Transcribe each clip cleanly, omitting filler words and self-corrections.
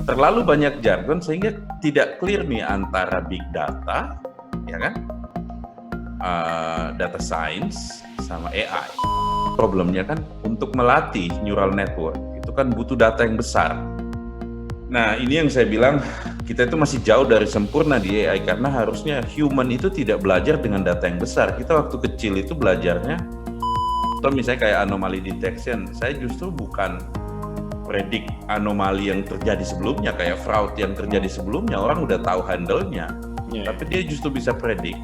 terlalu banyak jargon sehingga tidak clear nih antara big data, ya kan, data science sama AI. Problemnya kan untuk melatih neural network itu kan butuh data yang besar. Nah, ini yang saya bilang kita itu masih jauh dari sempurna di AI karena harusnya human itu tidak belajar dengan data yang besar. Kita waktu kecil itu belajarnya, atau misalnya kayak anomaly detection, saya justru bukan predik anomali yang terjadi sebelumnya kayak fraud yang terjadi sebelumnya, orang udah tahu handle-nya. Tapi dia justru bisa predik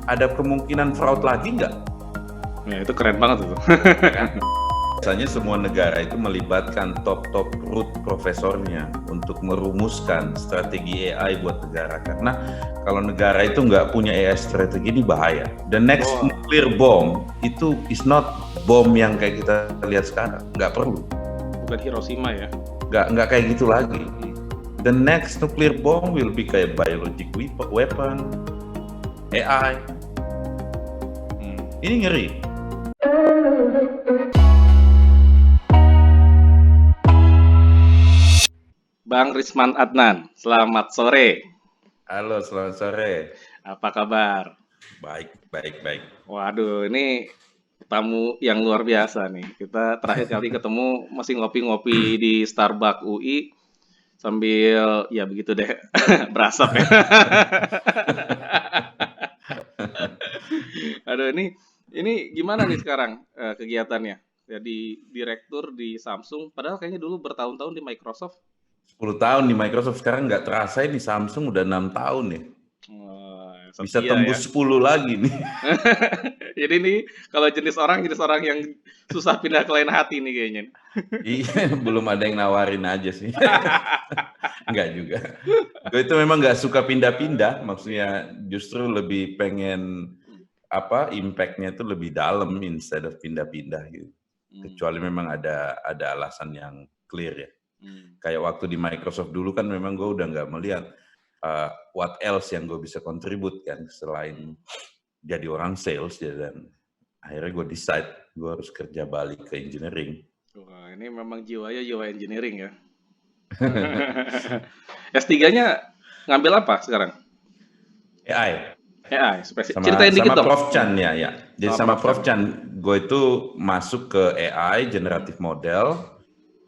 ada kemungkinan fraud lagi nggak? Ya, itu keren banget itu. Biasanya semua negara itu melibatkan top root profesornya untuk merumuskan strategi AI buat negara. Karena kalau negara itu nggak punya AI strategi ini bahaya. The next nuclear bomb itu is not bom yang kayak kita lihat sekarang. Nggak perlu. Bukan Hiroshima ya? Nggak kayak gitu lagi. The next nuclear bomb will be kayak biologic weapon, AI. Ini ngeri. Bang Risman Adnan, selamat sore. Halo, selamat sore. Apa kabar? Baik. Waduh, ini tamu yang luar biasa nih. Kita terakhir kali ketemu masih ngopi-ngopi di Starbucks UI sambil ya begitu deh berasap ya. Aduh, ini gimana nih sekarang kegiatannya? Jadi direktur di Samsung, padahal kayaknya dulu bertahun-tahun di Microsoft. 10 tahun di Microsoft, sekarang nggak terasa ini Samsung udah 6 tahun nih. Bisa Setia tembus ya. 10 lagi nih. Jadi nih kalau jenis orang yang susah pindah ke lain hati nih kayaknya. Iya, belum ada yang nawarin aja sih. Enggak juga. Gue itu memang nggak suka pindah-pindah, maksudnya justru lebih pengen impact-nya itu lebih dalam instead of pindah-pindah gitu. Kecuali memang ada alasan yang clear ya. Kayak waktu di Microsoft dulu kan memang gue udah nggak melihat what else yang gue bisa contribute kan selain jadi orang sales ya, dan akhirnya gue decide gue harus kerja balik ke engineering. Wah, ini memang jiwanya jiwa engineering ya. S3-nya ngambil apa sekarang? AI. Ceritain dikit Sama dong. Prof Chan ya. Jadi sama Prof Chan. Chan, gue itu masuk ke AI, generative model.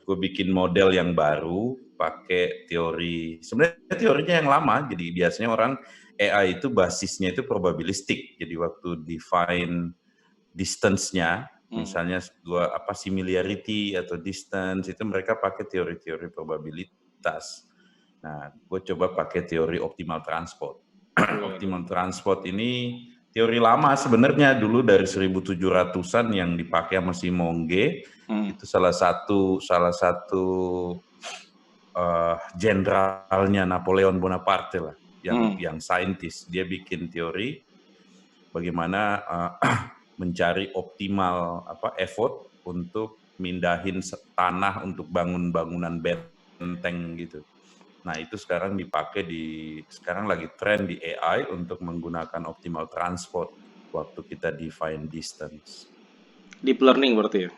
Gue bikin model yang baru, pakai teori. Sebenarnya teorinya yang lama. Jadi biasanya orang AI itu basisnya itu probabilistik. Jadi waktu define distance-nya, misalnya similarity atau distance, itu mereka pakai teori-teori probabilitas. Nah, gue coba pakai teori optimal transport. Optimal transport ini teori lama sebenarnya, dulu dari 1700-an yang dipakai sama si Monge. Itu salah satu jenderalnya Napoleon Bonaparte lah, yang saintis. Dia bikin teori bagaimana mencari optimal effort untuk mindahin tanah untuk bangun bangunan benteng gitu. Nah, itu sekarang sekarang lagi tren di AI untuk menggunakan optimal transport waktu kita define distance. Deep learning berarti ya?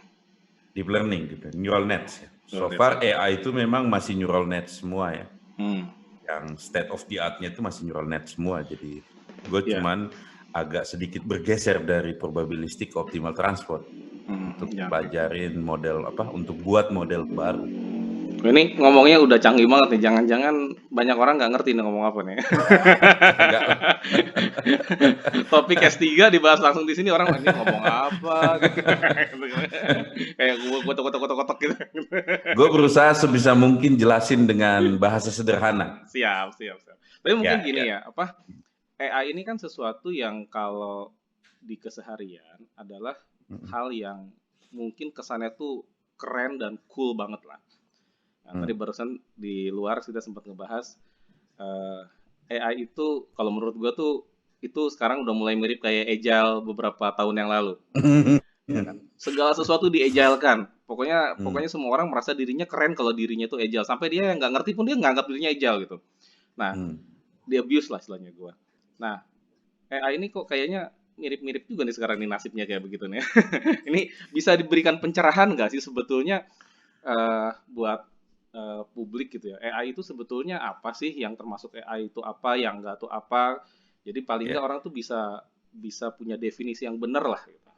Deep learning gitu, neural nets ya. So far AI itu memang masih neural net semua ya. Yang state of the art-nya itu masih neural net semua. Jadi gue cuman agak sedikit bergeser dari probabilistik ke optimal transport untuk pelajarin model untuk buat model baru. Ini ngomongnya udah canggih banget nih, jangan-jangan banyak orang nggak ngerti nih ngomong apa nih. Topik S3 dibahas langsung di sini, orang ini ngomong apa gitu. Kayak gue kotok-kotok gitu. Gue berusaha sebisa mungkin jelasin dengan bahasa sederhana. Siap. Tapi mungkin gini ya, AI ini kan sesuatu yang kalau di keseharian adalah hal yang mungkin kesannya tuh keren dan cool banget lah. Nah, tadi barusan di luar kita sempat ngebahas AI itu kalau menurut gue tuh itu sekarang udah mulai mirip kayak Agile beberapa tahun yang lalu. Ya kan? Segala sesuatu di-agile-kan. Pokoknya semua orang merasa dirinya keren kalau dirinya itu agile. Sampai dia yang nggak ngerti pun dia nganggap dirinya agile gitu. Nah, di abuse lah istilahnya gue. Nah, AI ini kok kayaknya mirip-mirip juga nih sekarang nih nasibnya kayak begitu nih. Ini bisa diberikan pencerahan nggak sih sebetulnya buat publik gitu ya. AI itu sebetulnya apa sih, yang termasuk AI itu apa, yang enggak tuh apa. Jadi paling Ya. enggak orang tuh bisa bisa punya definisi yang benar lah gitu.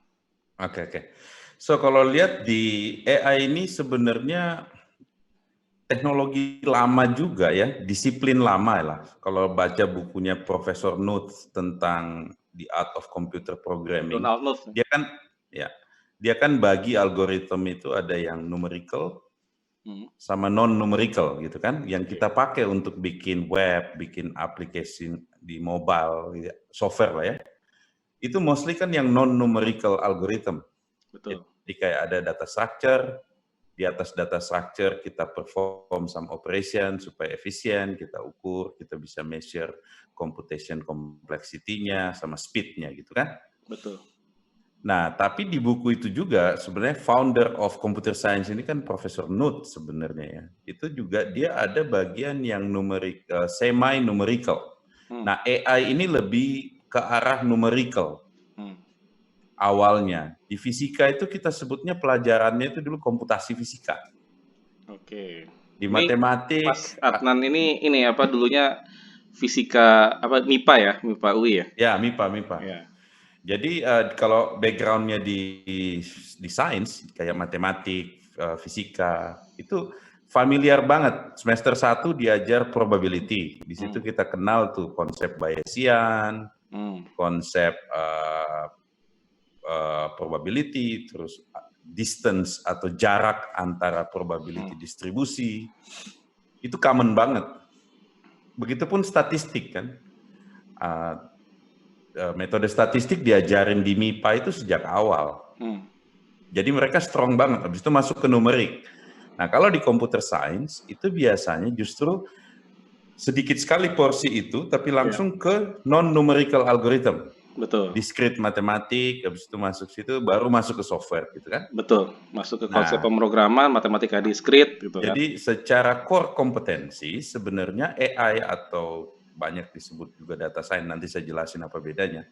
Oke. So kalau lihat di AI ini sebenarnya teknologi lama juga ya, disiplin lama lah. Kalau baca bukunya Profesor Nutt tentang The Art of Computer Programming, Donald Knuth. dia kan ya, dia kan bagi algoritma itu ada yang numerical sama non numerical gitu kan, yang kita pakai untuk bikin web, bikin aplikasi di mobile, software lah ya. Itu mostly kan yang non numerical algorithm. Betul. Jadi kayak ada data structure, di atas data structure kita perform some operation supaya efisien, kita ukur, kita bisa measure computation complexity-nya sama speed-nya gitu kan. Betul. Nah, tapi di buku itu juga sebenarnya founder of computer science ini kan Profesor Nutt sebenarnya ya. Itu juga dia ada bagian yang semi numerical. Nah, AI ini lebih ke arah numerical. Awalnya di fisika itu kita sebutnya pelajarannya itu dulu komputasi fisika. Oke. Di Ini matematik Mas Adnan ini apa dulunya fisika apa MIPA ya, MIPA UI ya? Ya, MIPA. Ya. Jadi kalau backgroundnya di sains kayak matematik, fisika itu familiar banget. Semester 1 diajar probability. Di situ kita kenal tuh konsep Bayesian, konsep probability, terus distance atau jarak antara probability distribusi. Itu common banget. Begitupun statistik kan. Metode statistik diajarin di MIPA itu sejak awal. Jadi mereka strong banget. Habis itu masuk ke numerik. Nah, kalau di computer science itu biasanya justru sedikit sekali porsi itu, tapi langsung ke non-numerical algorithm. Betul. Discrete matematik, habis itu masuk situ, baru masuk ke software gitu kan. Betul. Masuk ke konsep pemrograman, matematika diskrit gitu kan. Jadi secara core kompetensi sebenarnya AI atau banyak disebut juga data science, nanti saya jelasin apa bedanya.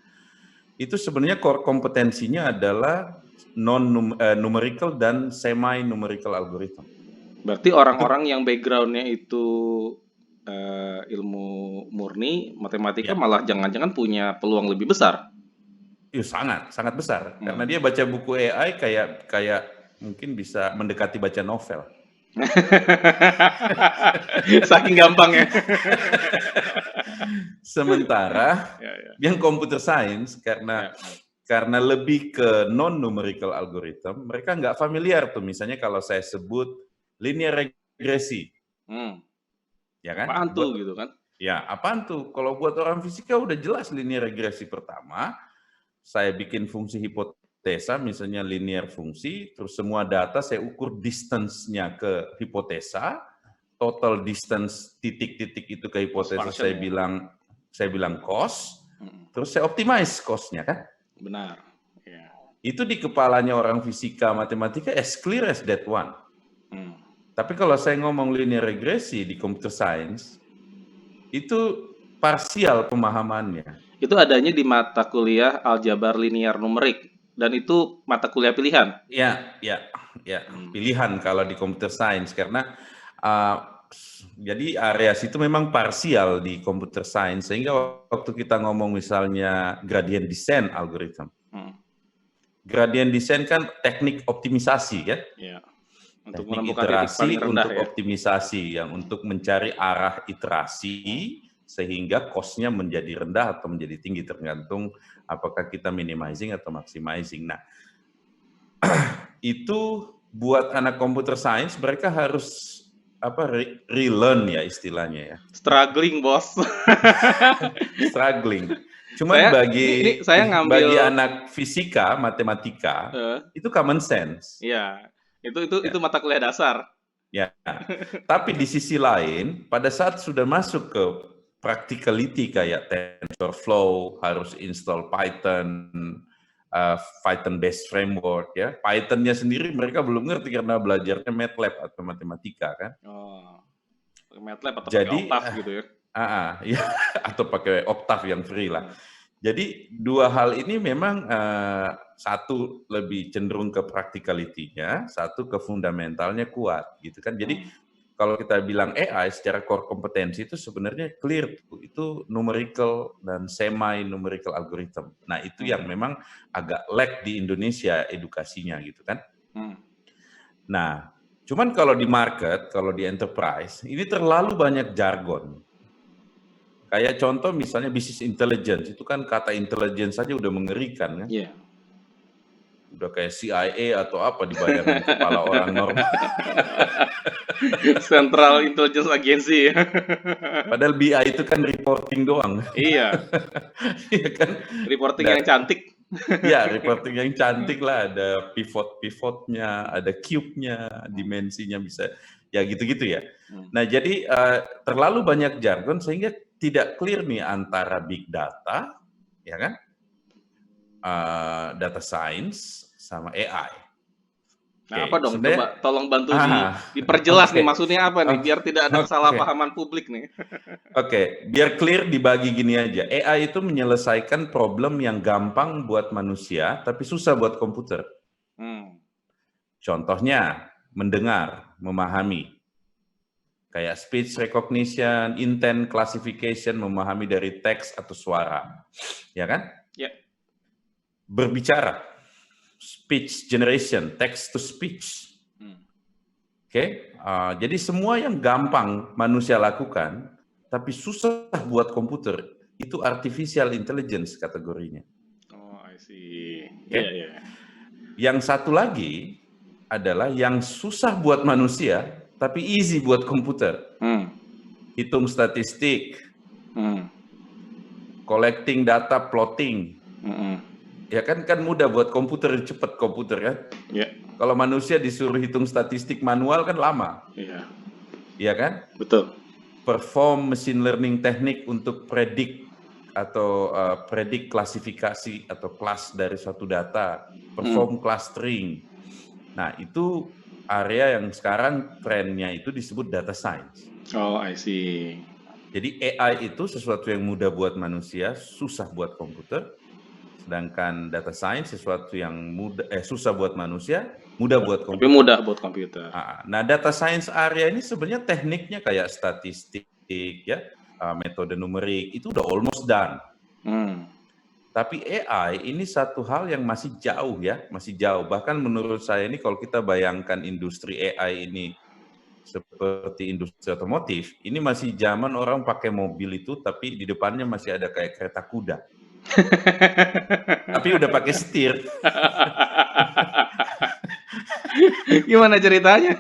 Itu sebenarnya core kompetensinya adalah non-numerical dan semi-numerical algorithm. Berarti orang-orang yang background-nya itu ilmu murni, matematika, malah jangan-jangan punya peluang lebih besar. Sangat besar. Karena dia baca buku AI kayak mungkin bisa mendekati baca novel. Saking gampang ya. Sementara yang computer science karena lebih ke non-numerical algorithm, mereka nggak familiar tuh. Misalnya kalau saya sebut linear regresi. Ya kan? Apaan tuh gitu kan? Ya, apaan tuh? Kalau buat orang fisika udah jelas linear regresi pertama, saya bikin fungsi hipotesa, misalnya linear fungsi, terus semua data saya ukur distance-nya ke hipotesa, total distance titik-titik itu ke hipotesa saya bilang cost, terus saya optimize cost-nya kan? Benar. Itu di kepalanya orang fisika matematika as clear as that one. Tapi kalau saya ngomong linear regresi di computer science, itu parsial pemahamannya. Itu adanya di mata kuliah aljabar linear numerik, dan itu mata kuliah pilihan. Ya, pilihan kalau di computer science karena jadi area situ memang parsial di computer science, sehingga waktu kita ngomong misalnya gradient descent algorithm, gradient descent kan teknik optimisasi kan? Ya. Untuk teknik menemukan titik paling rendah untuk optimisasi yang untuk mencari arah iterasi sehingga cost-nya menjadi rendah atau menjadi tinggi tergantung apakah kita minimizing atau maximizing. Nah, itu buat anak computer science mereka harus relearn ya istilahnya ya. Struggling, bos. Struggling. Cuman bagi anak fisika, matematika itu common sense. Iya. Itu mata kuliah dasar. Ya. Tapi di sisi lain, pada saat sudah masuk ke practicality kayak TensorFlow, harus install Python, Python-based framework ya. Python-nya sendiri mereka belum ngerti karena belajarnya MATLAB atau matematika kan. MATLAB atau pakai Octave gitu ya. Ya, atau pakai Octave yang free lah. Jadi dua hal ini memang satu lebih cenderung ke practicality-nya, satu ke fundamentalnya kuat gitu kan. Jadi kalau kita bilang AI secara core kompetensi itu sebenarnya clear tuh, itu numerical dan semi numerical algorithm. Nah, itu yang memang agak lag di Indonesia edukasinya gitu kan. Nah, cuman kalau di market, kalau di enterprise, ini terlalu banyak jargon. Kayak contoh misalnya business intelligence, itu kan kata intelligence saja udah mengerikan kan. Iya. Udah kayak CIA atau apa di bayangan kepala orang normal. Central Intelligence Agency. Padahal BI itu kan reporting doang. Iya. Iya kan? Reporting yang cantik. Ya, reporting yang cantik lah, ada pivot-pivotnya, ada cube-nya, dimensinya bisa, ya gitu-gitu ya. Nah, jadi terlalu banyak jargon sehingga tidak clear nih antara big data, ya kan, data science sama AI. Nah, apa dong? Coba tolong bantu diperjelas nih maksudnya apa nih, biar tidak ada kesalahpahaman publik nih. Oke, biar clear dibagi gini aja. AI itu menyelesaikan problem yang gampang buat manusia, tapi susah buat komputer. Contohnya, mendengar, memahami. Kayak speech recognition, intent classification, memahami dari teks atau suara. Ya kan? Ya. Berbicara, speech generation, text to speech. Oke, jadi semua yang gampang manusia lakukan, tapi susah buat komputer, itu artificial intelligence kategorinya. Oh, I see. Okay? Yeah. Yang satu lagi adalah yang susah buat manusia, tapi easy buat komputer. Hitung statistik, collecting data, plotting. Ya kan mudah buat komputer, cepat komputer kan. Yeah. Kalau manusia disuruh hitung statistik manual kan lama. Iya. Iya kan? Betul. Perform machine learning teknik untuk predik atau predik klasifikasi atau kelas dari suatu data, perform clustering. Nah, itu area yang sekarang trennya itu disebut data science. Oh, I see. Jadi AI itu sesuatu yang mudah buat manusia, susah buat komputer. Sedangkan data science sesuatu yang susah buat manusia, mudah buat komputer. Tapi mudah buat komputer. Nah, data science area ini sebenarnya tekniknya kayak statistik, ya, metode numerik itu udah almost done. Tapi AI ini satu hal yang masih jauh ya, masih jauh. Bahkan menurut saya ini kalau kita bayangkan industri AI ini seperti industri otomotif, ini masih zaman orang pakai mobil itu, tapi di depannya masih ada kayak kereta kuda. Tapi udah pakai setir. Gimana ceritanya?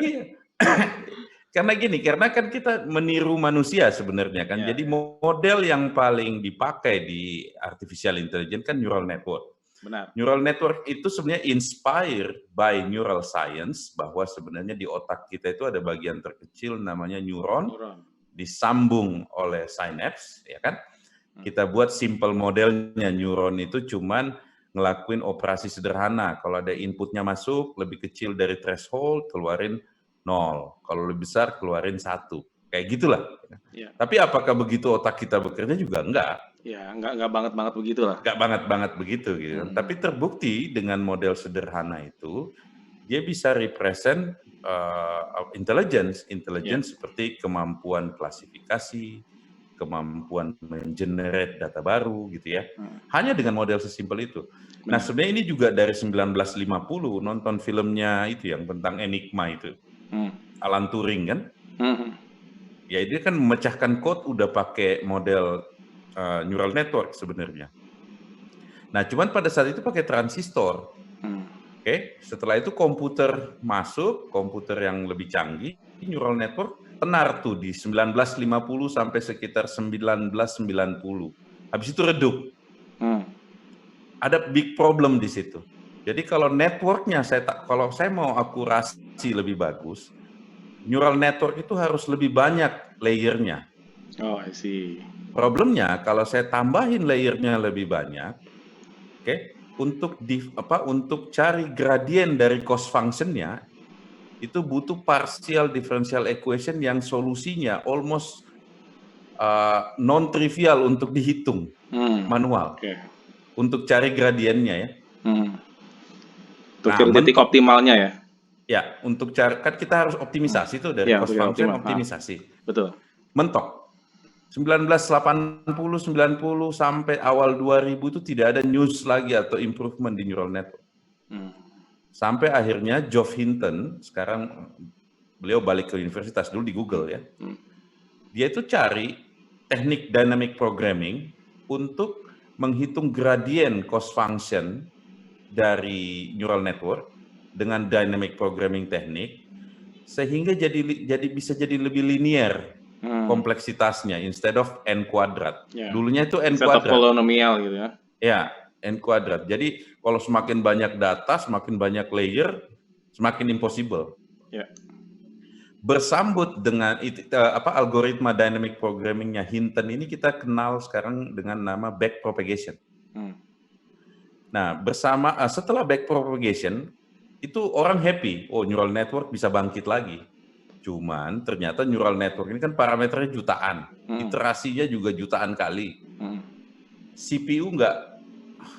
Iya. Karena kan kita meniru manusia sebenarnya kan. Jadi model yang paling dipakai di artificial intelligence kan neural network. Benar. Neural network itu sebenarnya inspired by neural science, bahwa sebenarnya di otak kita itu ada bagian terkecil namanya neuron, disambung oleh synapse, ya kan? Kita buat simple modelnya, neuron itu cuman ngelakuin operasi sederhana. Kalau ada inputnya masuk lebih kecil dari threshold, keluarin 0. Kalau lebih besar, keluarin 1. Kayak gitulah. Ya. Tapi apakah begitu otak kita bekerja juga? Enggak. Ya, enggak banget begitulah. Enggak banget begitu. Gitu. Tapi terbukti dengan model sederhana itu, dia bisa represent intelligence seperti kemampuan klasifikasi, kemampuan mengenerate data baru gitu ya. Hanya dengan model sesimpel itu. Nah, sebenarnya ini juga dari 1950 nonton filmnya itu yang tentang Enigma itu. Alan Turing kan. Ya, dia kan memecahkan kode udah pakai model neural network sebenarnya. Nah, cuman pada saat itu pakai transistor. Oke, setelah itu komputer masuk, komputer yang lebih canggih, neural network tenar tuh di 1950 sampai sekitar 1990. Habis itu redup. Ada big problem di situ. Jadi kalau networknya kalau saya mau akurasi lebih bagus, neural network itu harus lebih banyak layernya. Oh, I see. Problemnya kalau saya tambahin layernya lebih banyak, untuk cari gradien dari cost functionnya itu butuh partial differential equation yang solusinya almost non-trivial untuk dihitung manual. Untuk cari gradiennya ya. Untuk cari titik optimalnya ya. Ya, untuk cara kan kita harus optimisasi tuh dari Ya, cost untuk yang function optimal. optimisasi. Betul. Mentok. 1980, 90 sampai awal 2000 itu tidak ada news lagi atau improvement di neural network. Sampai akhirnya Geoff Hinton, sekarang beliau balik ke universitas, dulu di Google ya. Dia itu cari teknik dynamic programming untuk menghitung gradient cost function dari neural network dengan dynamic programming teknik sehingga bisa jadi lebih linear kompleksitasnya instead of n kuadrat. Dulunya itu n Instead of kuadrat. polynomial gitu ya. Ya, n kuadrat. Jadi kalau semakin banyak data, semakin banyak layer, semakin impossible. Ya. Bersambut dengan algoritma dynamic programmingnya Hinton ini kita kenal sekarang dengan nama backpropagation. Nah, setelah backpropagation itu orang happy, oh neural network bisa bangkit lagi. Cuman ternyata neural network ini kan parameternya jutaan, iterasinya juga jutaan kali. CPU nggak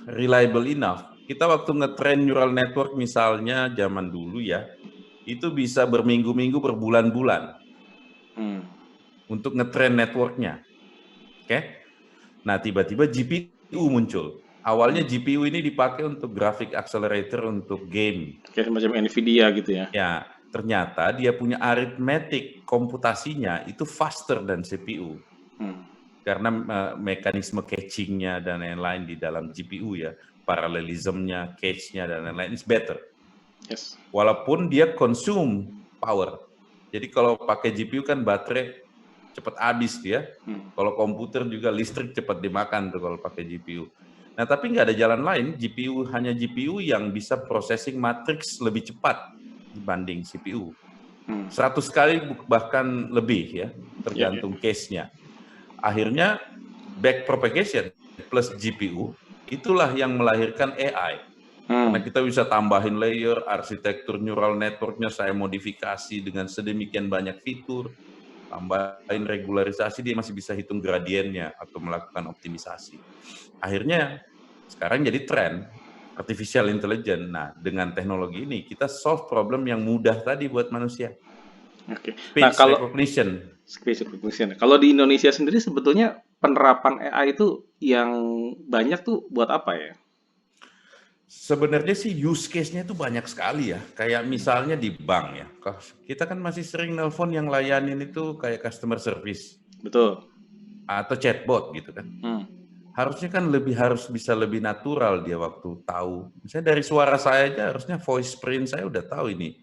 reliable enough. Kita waktu ngetrain neural network misalnya zaman dulu ya, itu bisa berminggu-minggu, berbulan-bulan untuk ngetrain networknya. Oke? Nah, tiba-tiba GPU muncul. Awalnya GPU ini dipakai untuk graphic accelerator untuk game. Kayak semacam Nvidia gitu ya. Ya, ternyata dia punya arithmetic komputasinya itu faster dan CPU. Karena mekanisme caching-nya dan lain-lain di dalam GPU ya, parallelism-nya, cache-nya dan lain-lain is better. Yes. Walaupun dia consume power. Jadi kalau pakai GPU kan baterai cepat habis dia. Kalau komputer juga listrik cepat dimakan tuh kalau pakai GPU. Nah, tapi nggak ada jalan lain, hanya GPU yang bisa processing matrix lebih cepat dibanding CPU. 100 kali bahkan lebih ya, tergantung case-nya. Akhirnya backpropagation plus GPU itulah yang melahirkan AI. Karena kita bisa tambahin layer, arsitektur neural network-nya saya modifikasi dengan sedemikian banyak fitur, tambahin regularisasi, dia masih bisa hitung gradiennya atau melakukan optimisasi. Akhirnya sekarang jadi tren artificial intelligence. Nah, dengan teknologi ini kita solve problem yang mudah tadi buat manusia. Speech recognition. Speech recognition. Kalau di Indonesia sendiri sebetulnya penerapan AI itu yang banyak tuh buat apa ya? Sebenarnya sih use case-nya itu banyak sekali ya. Kayak misalnya di bank ya. Kita kan masih sering nelpon yang layanin itu kayak customer service. Betul. Atau chatbot gitu kan. Harusnya kan harus bisa lebih natural dia waktu tahu. Misalnya dari suara saya aja harusnya voice print saya udah tahu ini.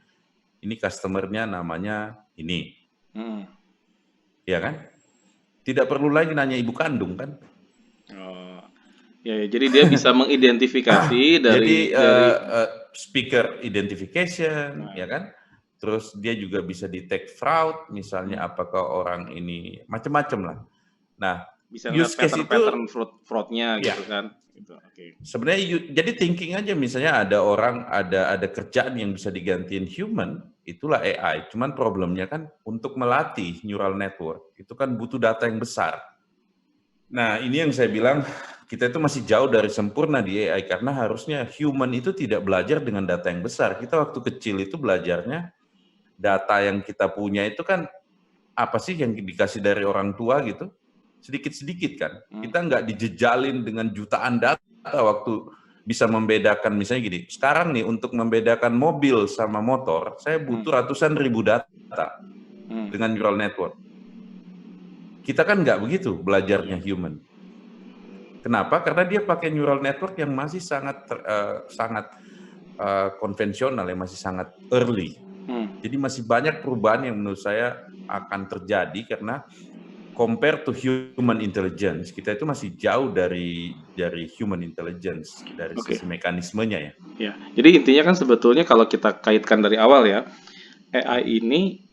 Ini customer-nya namanya ini. Ya kan? Tidak perlu lagi nanya ibu kandung kan? Ya, jadi dia bisa mengidentifikasi dari speaker identification, ya kan? Terus dia juga bisa detect fraud, misalnya apakah orang ini macam-macam lah. Nah, bisa use case pattern fraud-nya gitu kan? Gitu. Sebenarnya jadi thinking aja, misalnya ada orang ada kerjaan yang bisa digantiin human, itulah AI. Cuman problemnya kan untuk melatih neural network itu kan butuh data yang besar. Nah, ini yang saya bilang kita itu masih jauh dari sempurna di AI karena harusnya human itu tidak belajar dengan data yang besar. Kita waktu kecil itu belajarnya data yang kita punya itu kan apa sih yang dikasih dari orang tua gitu, sedikit-sedikit kan. Kita nggak dijejalin dengan jutaan data waktu bisa membedakan, misalnya gini, sekarang nih untuk membedakan mobil sama motor, saya butuh ratusan ribu data dengan neural network. Kita kan nggak begitu belajarnya human. Kenapa? Karena dia pakai neural network yang masih sangat konvensional, yang masih sangat early. Jadi masih banyak perubahan yang menurut saya akan terjadi karena compare to human intelligence, kita itu masih jauh dari human intelligence dari sisi mekanismenya ya. Ya, jadi intinya kan sebetulnya kalau kita kaitkan dari awal ya, AI ini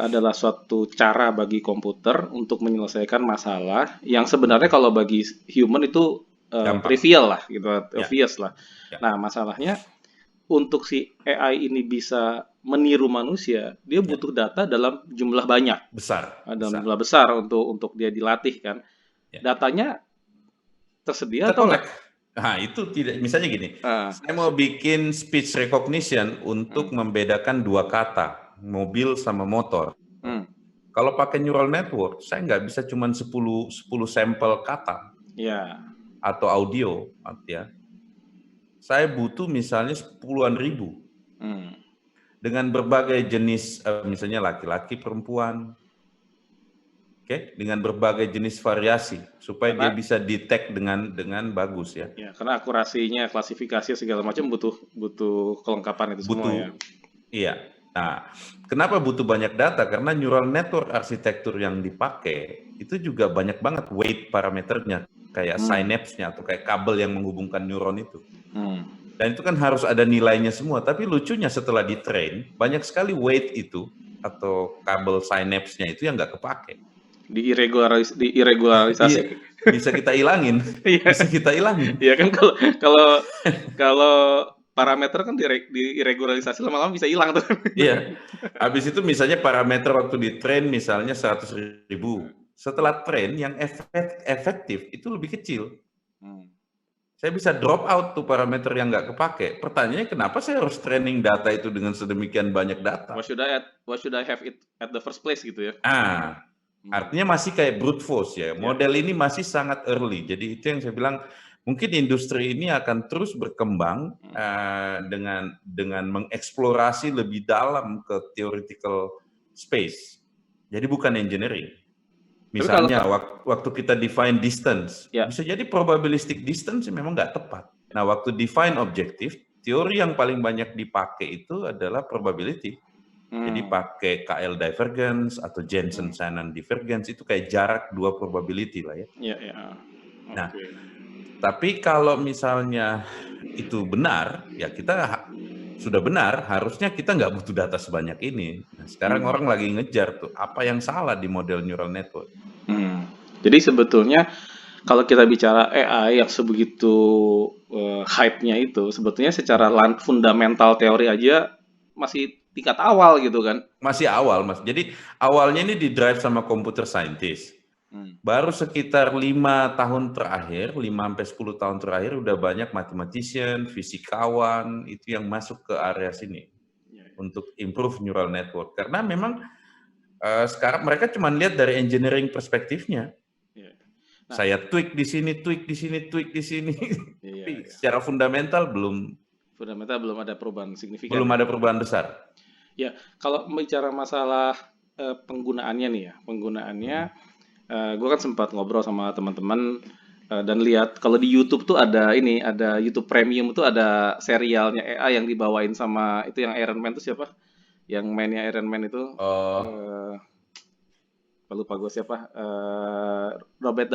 adalah suatu cara bagi komputer untuk menyelesaikan masalah yang sebenarnya kalau bagi human itu trivial lah, gitu, obvious lah. Nah, masalahnya untuk si AI ini bisa meniru manusia, dia butuh data dalam jumlah banyak, dalam jumlah besar untuk dia dilatih kan. Datanya tersedia atau enggak? Nah, itu tidak, misalnya gini, Ah, saya mau bikin speech recognition untuk membedakan dua kata, mobil sama motor. hmm, Kalau pakai neural network, saya nggak bisa cuma 10 sampel kata ya, atau audio, ya. Saya butuh misalnya puluhan ribu hmm. dengan berbagai jenis, misalnya laki-laki, perempuan, oke, dengan berbagai jenis variasi supaya dia Karena bisa detect dengan bagus ya. ya karena akurasinya, klasifikasi segala macam butuh butuh kelengkapan itu semua ya. Butuh, iya. Nah, kenapa butuh banyak data? Karena neural network arsitektur yang dipakai itu juga banyak banget weight parameternya, kayak Hmm, synapse-nya atau kayak kabel yang menghubungkan neuron itu. hmm. Dan itu kan harus ada nilainya semua. Tapi lucunya setelah di-train, banyak sekali weight itu atau kabel synapse-nya itu yang nggak kepake. Diirregularisasi. Iya, bisa kita ilangin, Iya, bisa kita ilangin. iya kan kalau kalau kalau parameter kan diregularisasi lama-lama bisa hilang tuh. Iya, habis itu misalnya parameter waktu di-train misalnya 100.000. Setelah train yang efektif itu lebih kecil. Hmm. Saya bisa drop out tuh parameter yang nggak kepake. Pertanyaannya kenapa saya harus training data itu dengan sedemikian banyak data? What should I have it at the first place gitu ya? Ah, Hmm. artinya masih kayak brute force ya. Ya. Model ini masih sangat early. Jadi itu yang saya bilang, mungkin industri ini akan terus berkembang dengan mengeksplorasi lebih dalam ke theoretical space. Jadi bukan engineering. Tapi kalau Misalnya waktu kita define distance, ya, bisa jadi probabilistic distance memang nggak tepat. Nah, waktu define objective, teori yang paling banyak dipakai itu adalah probability. Jadi hmm, pakai KL divergence atau Jensen-Shannon divergence, itu kayak jarak dua probability lah ya. ya, ya, Nah, oke. tapi kalau misalnya itu benar, ya kita sudah benar, harusnya kita nggak butuh data sebanyak ini. Nah, sekarang Hmm, orang lagi ngejar tuh, apa yang salah di model neural network? hmm. Jadi sebetulnya kalau kita bicara AI yang sebegitu hype-nya itu, sebetulnya secara fundamental teori aja masih tingkat awal gitu kan? Masih awal, Mas. Jadi awalnya ini di drive sama computer scientist. Hmm. Baru sekitar 5 tahun terakhir, 5 sampai 10 tahun terakhir udah banyak mathematician, fisikawan itu yang masuk ke area sini Ya, untuk improve neural network. Karena memang sekarang mereka cuma lihat dari engineering perspektifnya. ya. Nah, Saya tweak di sini, tweak di sini, tweak di sini. iya, Tapi iya. secara fundamental Fundamental belum ada perubahan signifikan belum ya. ada perubahan besar. Ya, kalau bicara masalah penggunaannya nih ya, penggunaannya, gue kan sempat ngobrol sama teman-teman dan lihat kalau di YouTube tuh ada ini, ada YouTube Premium tuh ada serialnya AI yang dibawain sama itu yang Iron Man tuh siapa? Yang mainnya Iron Man itu, Oh, eh lupa gue siapa? Robert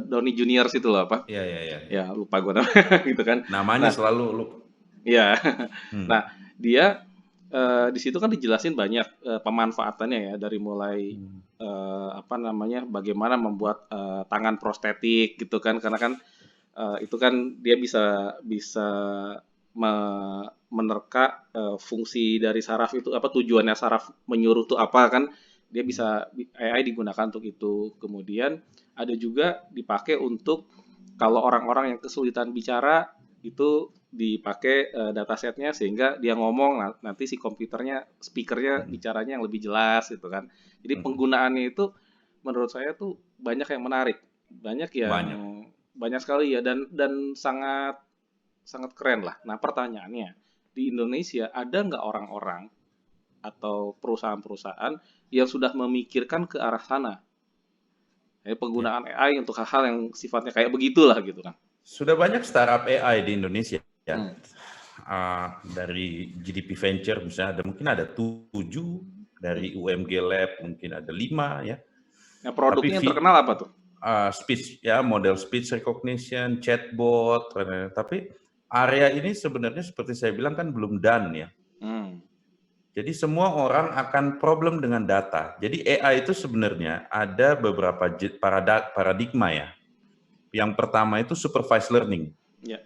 Downey Junior situ loh apa? iya, iya, iya, iya. Ya lupa gue namanya gitu kan. Namanya Nah, selalu ya, nah Hmm. dia di situ kan dijelasin banyak pemanfaatannya ya dari mulai Hmm. apa namanya bagaimana membuat tangan prostetik gitu kan karena kan itu kan dia bisa bisa menerka fungsi dari saraf itu apa tujuannya saraf menyuruh tuh apa kan dia bisa AI digunakan untuk itu kemudian ada juga dipakai untuk kalau orang-orang yang kesulitan bicara itu dipakai datasetnya sehingga dia ngomong nanti si komputernya speakernya Hmm. bicaranya yang lebih jelas gitu kan jadi Hmm. penggunaannya itu menurut saya tuh banyak yang menarik banyak yang Banyak. banyak sekali ya dan sangat sangat keren lah nah pertanyaannya di Indonesia ada nggak orang-orang atau perusahaan-perusahaan yang sudah memikirkan ke arah sana Ya. penggunaan AI untuk hal-hal yang sifatnya kayak begitulah gitu kan. Sudah banyak startup AI di Indonesia ya. Hmm. Dari GDP Venture misalnya mungkin ada 7, dari UMG Lab mungkin ada 5 ya. Nah, Tapi produknya yang terkenal apa tuh? speech ya, model speech recognition, chatbot, tapi area ini sebenarnya seperti saya bilang kan belum done ya. Hmm. Jadi semua orang akan problem dengan data. Jadi AI itu sebenarnya ada beberapa paradigma ya. Yang pertama itu supervised learning. Ya.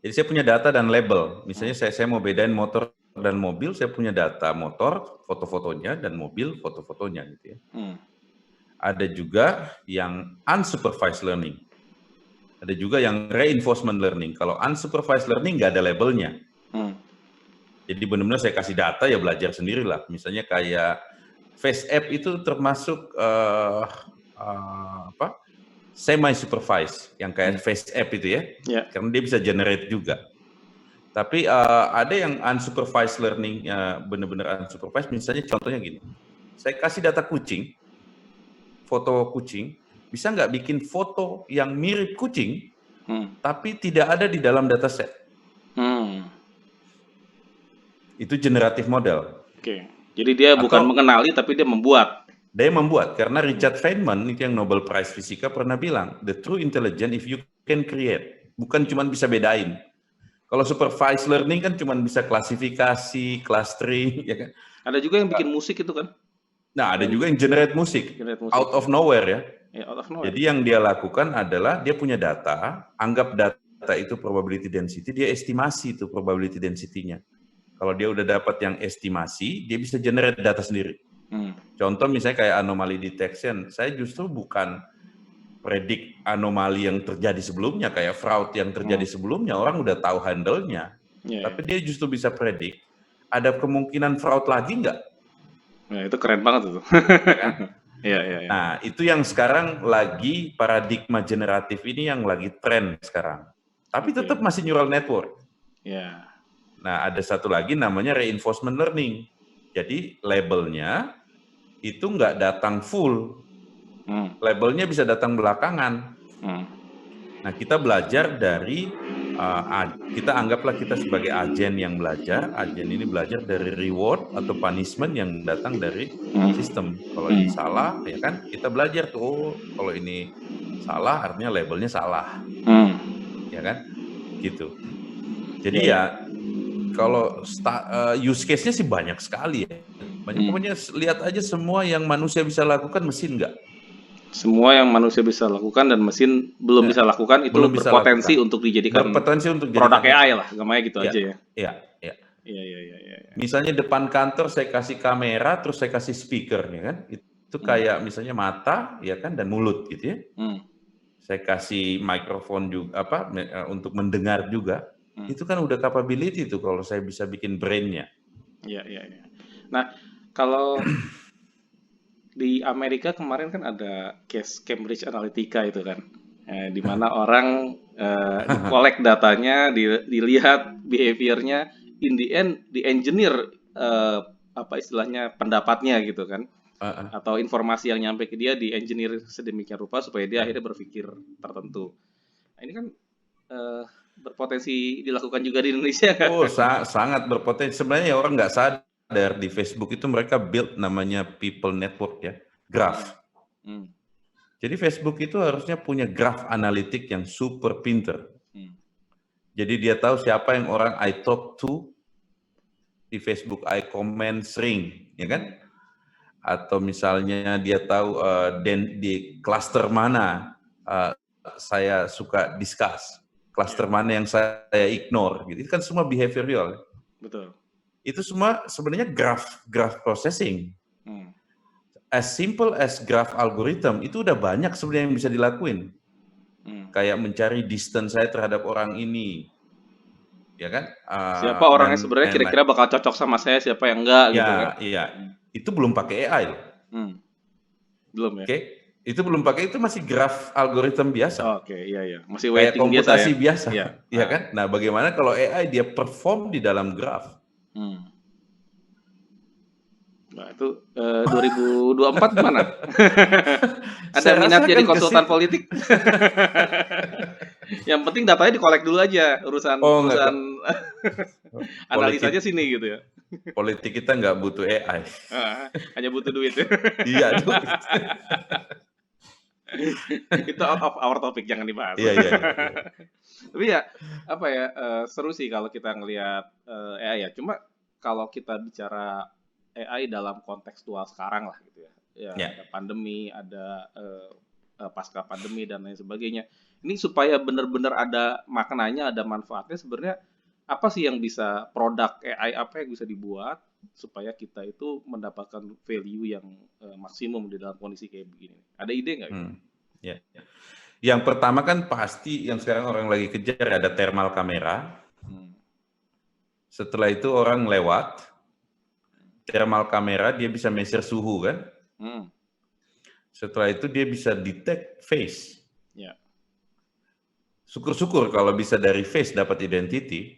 Jadi saya punya data dan label. Misalnya Hmm. saya mau bedain motor dan mobil, saya punya data motor, foto-fotonya, dan mobil, foto-fotonya gitu ya. Hmm. Ada juga yang unsupervised learning. Ada juga yang reinforcement learning. Kalau unsupervised learning nggak ada labelnya. Jadi benar-benar saya kasih data ya belajar sendirilah. Misalnya kayak Face App itu termasuk semi supervised yang kayak Face App itu ya. Karena dia bisa generate juga. Tapi ada yang unsupervised learning, benar-benar unsupervised. Misalnya contohnya gini, saya kasih data kucing, foto kucing, bisa nggak bikin foto yang mirip kucing, tapi tidak ada di dalam dataset. Itu generatif model. Oke. Jadi dia bukan mengenali, tapi dia membuat. Dia membuat, karena Richard Feynman, itu yang Nobel Prize Fisika pernah bilang, the true intelligence if you can create. Bukan cuma bisa bedain. Kalau supervised learning kan cuma bisa klasifikasi, clustering, ya kan. Ada juga yang bikin musik itu kan. Nah, ada juga yang generate musik. Out of nowhere ya. Out of nowhere. Jadi yang dia lakukan adalah dia punya data, anggap data itu probability density, dia estimasi itu probability density-nya. Kalau dia udah dapat yang estimasi, dia bisa generate data sendiri. Contoh misalnya kayak anomaly detection, saya justru bukan predik anomali yang terjadi sebelumnya, kayak fraud yang terjadi sebelumnya, orang udah tahu handle-nya. Tapi dia justru bisa predik, ada kemungkinan fraud lagi nggak? Nah, itu keren banget itu. Kan? Nah, itu yang sekarang lagi paradigma generatif ini yang lagi tren sekarang. Tapi tetap masih neural network. Nah, ada satu lagi namanya reinforcement learning. Jadi labelnya itu nggak datang full. Labelnya bisa datang belakangan. Nah, kita belajar dari, kita anggaplah kita sebagai agen yang belajar. Agen ini belajar dari reward atau punishment yang datang dari sistem. Kalau ini salah, ya kan, kita belajar tuh, oh, kalau ini salah artinya labelnya salah. Ya kan? Gitu. Jadi ya, kalau use case-nya sih banyak sekali ya. Pokoknya lihat aja semua yang manusia bisa lakukan, mesin nggak. Semua yang manusia bisa lakukan dan mesin belum bisa lakukan itu belum bisa berpotensi lakukan. untuk dijadikan produk dijadikan AI lah, gamanya gitu aja ya. Iya. Iya. Misalnya depan kantor saya kasih kamera, terus saya kasih speaker, ya kan? Itu kayak misalnya mata, ya kan, dan mulut gitu ya. Saya kasih mikrofon juga, untuk mendengar juga. Itu kan udah capability tuh kalau saya bisa bikin brain-nya. Iya. Nah, kalau di Amerika kemarin kan ada case Cambridge Analytica itu kan, di mana orang di-collect datanya, dilihat behavior-nya, in the end di-engineer apa istilahnya pendapatnya gitu kan, atau informasi yang nyampe ke dia di-engineer sedemikian rupa supaya dia akhirnya berpikir tertentu. Nah, ini kan berpotensi dilakukan juga di Indonesia kan? Oh, sangat berpotensi. Sebenarnya orang nggak sadar di Facebook itu mereka build namanya people network ya, graph. Jadi Facebook itu harusnya punya graph analitik yang super pinter. Jadi dia tahu siapa yang orang I talk to di Facebook, I comment sering, ya kan? Atau misalnya dia tahu di cluster mana saya suka discuss, cluster mana yang saya ignore, gitu. Itu kan semua behavioral. Betul. Itu semua sebenarnya graph processing. As simple as graph algorithm, itu udah banyak sebenarnya yang bisa dilakuin. Kayak mencari distance saya terhadap orang ini. Ya kan? Siapa orangnya sebenarnya kira-kira bakal cocok sama saya, siapa yang enggak gitu kan. Iya. Itu belum pakai AI loh. Belum ya? Oke. Itu belum pakai, itu masih graph algorithm biasa. Oke, iya. Masih kayak waiting komputasi biasa ya? Iya kan? Nah, bagaimana kalau AI dia perform di dalam graph? Nah, itu 2024 gimana? Ada minat jadi konsultan politik? Yang penting datanya dikolek dulu aja, urusan analisanya sini gitu ya. Politik kita nggak butuh AI. Hanya butuh duit. Iya, duit. Itu out of our topic, jangan dibahas. Iya. Tapi ya, seru sih kalau kita ngelihat AI ya. Cuma kalau kita bicara AI dalam kontekstual sekarang lah gitu ya. Ada pandemi, ada pasca pandemi dan lain sebagainya. Ini supaya benar-benar ada maknanya, ada manfaatnya, sebenarnya apa sih yang bisa, produk AI apa yang bisa dibuat supaya kita itu mendapatkan value yang maksimum di dalam kondisi kayak begini? Ada ide nggak? Yang pertama kan pasti yang sekarang orang lagi kejar ada thermal kamera. Setelah itu orang lewat, thermal kamera dia bisa measure suhu kan. Setelah itu dia bisa detect face. Ya. Syukur-syukur kalau bisa dari face dapat identity,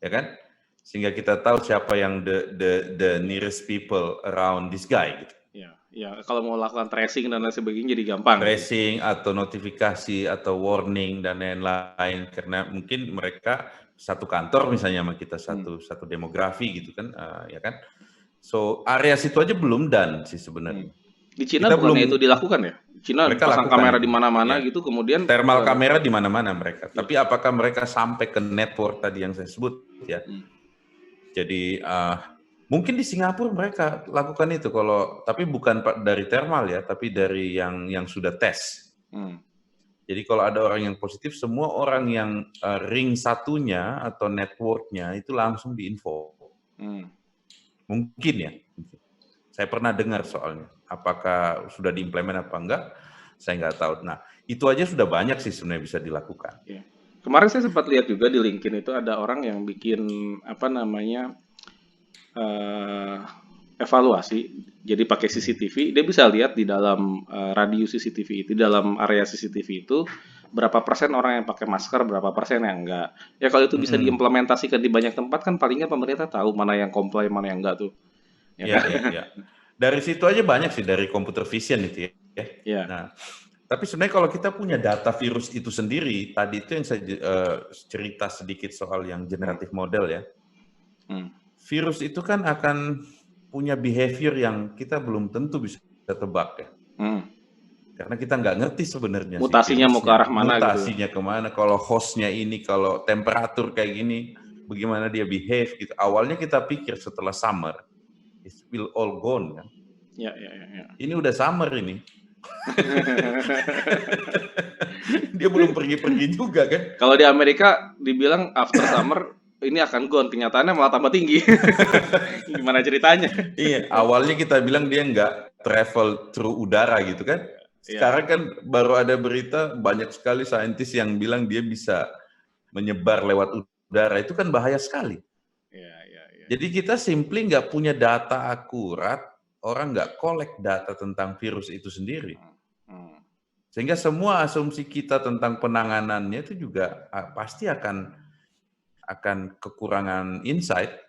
ya kan? Sehingga kita tahu siapa yang the nearest people around this guy. Gitu. Ya, kalau mau lakukan tracing dan lain sebagainya jadi gampang. Tracing atau notifikasi atau warning dan lain-lain karena mungkin mereka satu kantor misalnya sama kita satu demografi gitu kan, ya kan? So area situ aja belum done sih sebenarnya. Di Cina bukannya itu dilakukan ya? Cina pasang kamera di mana-mana gitu, kemudian thermal kamera di mana-mana mereka. Tapi apakah mereka sampai ke network tadi yang saya sebut ya? Jadi mungkin di Singapura mereka lakukan itu tapi bukan dari thermal ya, tapi dari yang sudah tes. Jadi kalau ada orang yang positif, semua orang yang ring satunya atau networknya itu langsung diinfo. Mungkin ya. Saya pernah dengar soalnya. Apakah sudah diimplement apa enggak? Saya nggak tahu. Nah, itu aja sudah banyak sih sebenarnya bisa dilakukan. Ya. Kemarin saya sempat lihat juga di LinkedIn itu ada orang yang bikin evaluasi. Jadi pakai CCTV, dia bisa lihat di dalam radius CCTV itu, di dalam area CCTV itu berapa persen orang yang pakai masker, berapa persen yang enggak. Ya kalau itu bisa diimplementasikan di banyak tempat kan palingnya pemerintah tahu mana yang comply, mana yang enggak tuh. Ya. Dari situ aja banyak sih, dari computer vision itu ya. Nah, tapi sebenarnya kalau kita punya data virus itu sendiri, tadi itu yang saya cerita sedikit soal yang generative model ya. Virus itu kan akan punya behavior yang kita belum tentu bisa tebak ya. Karena kita nggak ngerti sebenarnya mutasinya mau ke arah mana mutasinya gitu. Kemana, kalau hostnya ini, kalau temperatur kayak gini, bagaimana dia behave gitu. Awalnya kita pikir setelah summer, it will all gone kan. Ya. Ini udah summer ini. Dia belum pergi-pergi juga kan. Kalau di Amerika dibilang after summer ini akan gone, kenyataannya malah tambah tinggi. Gimana ceritanya? Iya, awalnya kita bilang dia nggak travel through udara gitu kan. Sekarang kan baru ada berita banyak sekali saintis yang bilang dia bisa menyebar lewat udara. Itu kan bahaya sekali. Ya. Jadi kita simply nggak punya data akurat, orang nggak collect data tentang virus itu sendiri. Sehingga semua asumsi kita tentang penanganannya itu juga pasti akan kekurangan insight.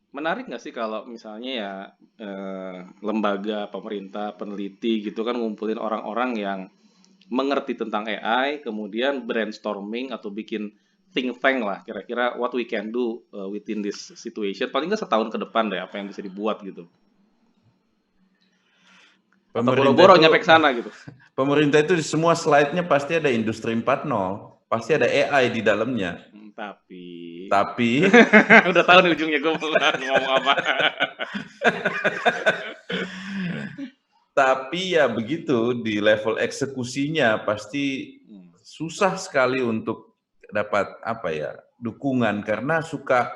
Menarik nggak sih kalau misalnya ya lembaga, pemerintah, peneliti gitu kan ngumpulin orang-orang yang mengerti tentang AI, kemudian brainstorming atau bikin think tank lah, kira-kira what we can do within this situation. Paling nggak setahun ke depan deh apa yang bisa dibuat gitu. Atau boro-boro nyampe ke sana gitu. Pemerintah itu di semua slide-nya pasti ada industri 4.0, pasti ada AI di dalamnya. Tapi udah tahu nih ujungnya gue mau ngomong apa. Tapi ya begitu, di level eksekusinya pasti susah sekali untuk dapat dukungan, karena suka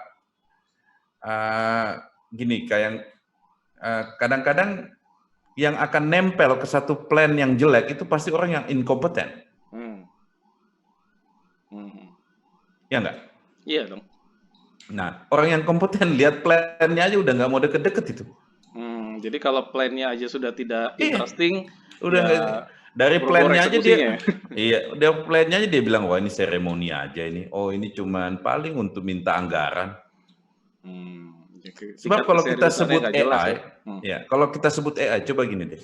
gini, kayak kadang-kadang yang akan nempel ke satu plan yang jelek itu pasti orang yang inkompeten. Ya enggak? Iya dong. Nah, orang yang kompeten lihat plannya aja udah nggak mau deket-deket itu. Jadi kalau plannya aja sudah tidak interesting, udah dari plannya aja dia, dari plannya aja dia bilang, wah ini seremoni aja ini, oh ini cuman paling untuk minta anggaran. Sebab kalau kita sebut AI, kalau kita sebut AI, coba gini deh,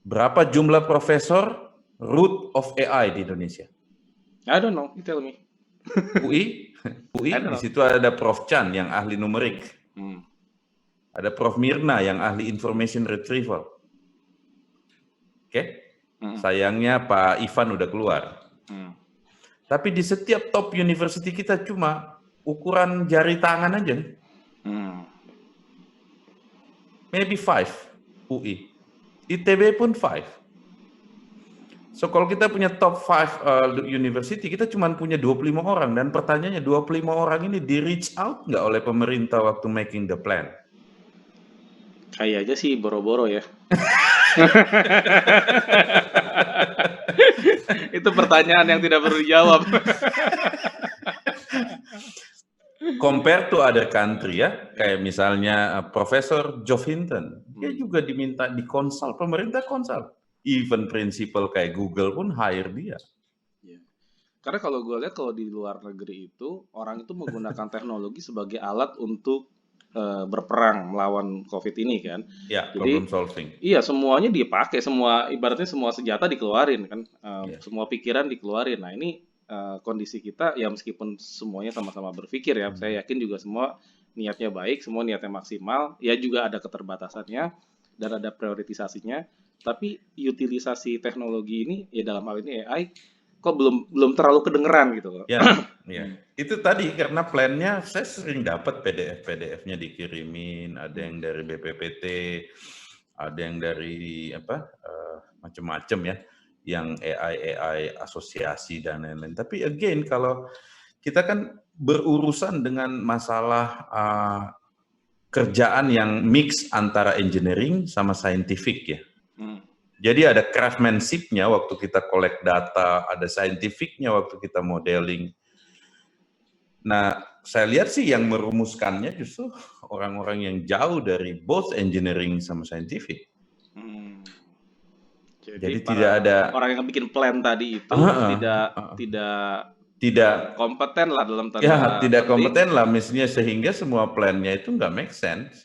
berapa jumlah profesor root of AI di Indonesia? I don't know, you tell me. UI di situ ada Prof Chan yang ahli numerik. Ada Prof Mirna yang ahli information retrieval. Oke? Sayangnya Pak Ivan udah keluar. Tapi di setiap top university kita cuma ukuran jari tangan aja. Maybe 5 UI. ITB pun 5. So kalau kita punya top 5 university, kita cuma punya 25 orang. Dan pertanyaannya, 25 orang ini di reach out nggak oleh pemerintah waktu making the plan? Kayaknya sih boro-boro ya. Itu pertanyaan yang tidak perlu dijawab. Compare to other country ya, kayak misalnya Profesor Geoff Hinton, dia juga diminta dikonsult, pemerintah konsult. Even principal kayak Google pun hire dia. Karena kalau gue lihat kalau di luar negeri itu, orang itu menggunakan teknologi sebagai alat untuk berperang melawan COVID ini kan. Ya, Jadi, problem solving. Iya, semuanya dipakai, ibaratnya semua senjata dikeluarin kan, semua pikiran dikeluarin. Nah ini kondisi kita ya meskipun semuanya sama-sama berpikir ya, saya yakin juga semua niatnya baik, semua niatnya maksimal, ya juga ada keterbatasannya dan ada prioritisasinya. Tapi utilisasi teknologi ini ya dalam hal ini AI kok belum terlalu kedengeran gitu loh. Ya, itu tadi karena plannya saya sering dapat PDF-nya dikirimin, ada yang dari BPPT, ada yang dari macam-macam ya, yang AI asosiasi dan lain-lain. Tapi again kalau kita kan berurusan dengan masalah kerjaan yang mix antara engineering sama scientific ya. Jadi ada craftsmanship-nya waktu kita collect data, ada scientific-nya waktu kita modeling. Nah, saya lihat sih yang merumuskannya justru orang-orang yang jauh dari both engineering sama scientific. Jadi tidak ada orang yang bikin plan tadi itu tidak kompeten lah dalam tanda ya, tidak kompeten lah misalnya sehingga semua plannya itu nggak make sense.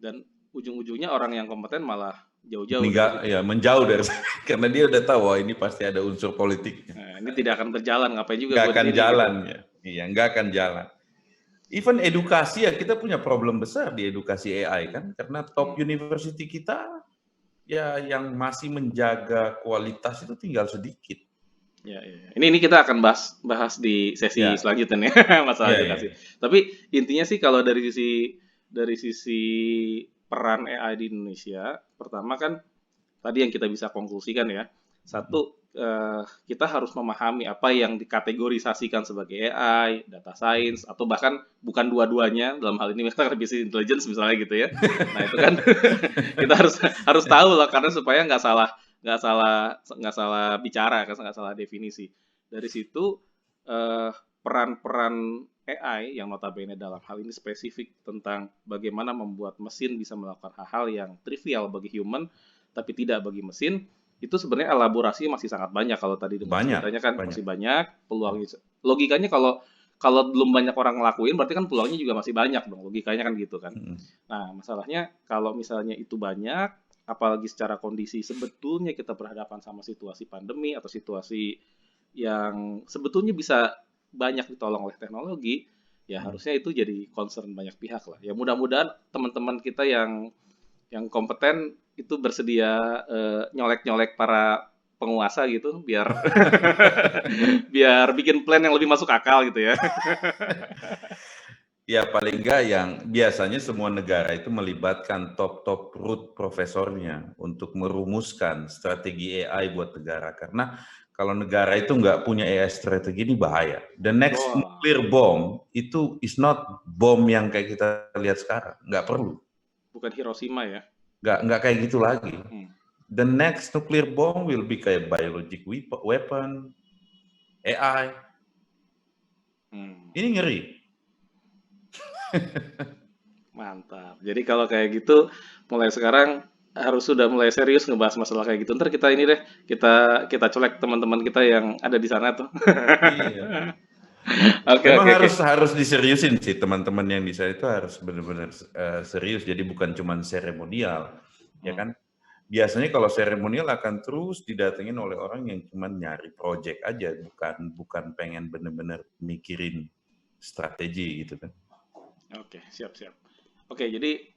Dan ujung-ujungnya orang yang kompeten malah jauh-jauh menjauh dari karena dia udah tahu wah ini pasti ada unsur politik. Nah, ini tidak akan berjalan, ngapain juga nggak akan jalan gitu. Ya. Iya, nggak akan jalan. Even edukasi ya kita punya problem besar di edukasi AI kan karena top university kita ya yang masih menjaga kualitas itu tinggal sedikit. Ya. Ini kita akan bahas di sesi selanjutnya ya masalah edukasi. Tapi intinya sih kalau dari sisi peran AI di Indonesia, pertama kan tadi yang kita bisa konklusikan ya, satu kita harus memahami apa yang dikategorisasikan sebagai AI, data science, atau bahkan bukan dua-duanya dalam hal ini misalnya business intelligence misalnya gitu ya. Nah itu kan kita harus tahu lah karena supaya nggak salah bicara, nggak salah definisi. Dari situ peran-peran AI yang notabene dalam hal ini spesifik tentang bagaimana membuat mesin bisa melakukan hal-hal yang trivial bagi human tapi tidak bagi mesin, itu sebenarnya elaborasi masih sangat banyak. Kalau tadi ceritanya kan masih banyak peluangnya. Logikanya kalau belum banyak orang ngelakuin berarti kan peluangnya juga masih banyak dong, logikanya kan gitu kan. Nah masalahnya kalau misalnya itu banyak, apalagi secara kondisi sebetulnya kita berhadapan sama situasi pandemi atau situasi yang sebetulnya bisa banyak ditolong oleh teknologi, ya harusnya itu jadi concern banyak pihak lah. Ya mudah-mudahan teman-teman kita yang kompeten itu bersedia nyolek-nyolek para penguasa gitu biar biar bikin plan yang lebih masuk akal gitu ya. Ya paling enggak yang biasanya semua negara itu melibatkan top root profesornya untuk merumuskan strategi AI buat negara karena kalau negara itu nggak punya AI strategi ini bahaya. The next nuclear bomb itu is not bom yang kayak kita lihat sekarang, nggak perlu. Bukan Hiroshima ya? Nggak kayak gitu lagi. The next nuclear bomb will be kayak biologic weapon, AI. Ini ngeri. Mantap. Jadi kalau kayak gitu mulai sekarang harus sudah mulai serius ngebahas masalah kayak gitu. Ntar kita ini deh, kita colek teman-teman kita yang ada di sana tuh. Iya. Memang harus diseriusin sih teman-teman yang di sana itu harus benar-benar serius. Jadi bukan cuma seremonial, ya kan? Biasanya kalau seremonial akan terus didatengin oleh orang yang cuma nyari project aja, bukan pengen benar-benar mikirin strategi gitu kan. Oke, siap. Oke, jadi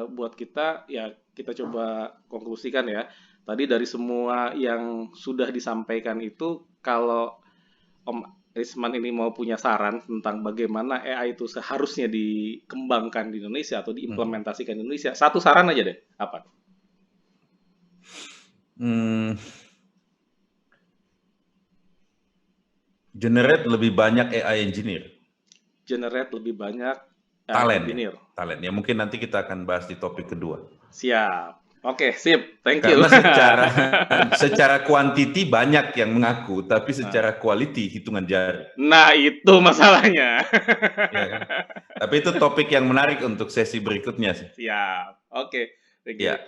buat kita ya kita coba konklusikan ya. Tadi dari semua yang sudah disampaikan itu, kalau Om Risman ini mau punya saran tentang bagaimana AI itu seharusnya dikembangkan di Indonesia atau diimplementasikan di Indonesia, satu saran aja deh, apa? Generate lebih banyak AI engineer. Generate lebih banyak talent ya mungkin nanti kita akan bahas di topik kedua. Siap. Oke, sip. Thank you. Karena secara kuantiti banyak yang mengaku, tapi secara quality hitungan jari. Nah, itu masalahnya. Ya kan? Tapi itu topik yang menarik untuk sesi berikutnya sih. Siap. Oke. Thank you. Ya.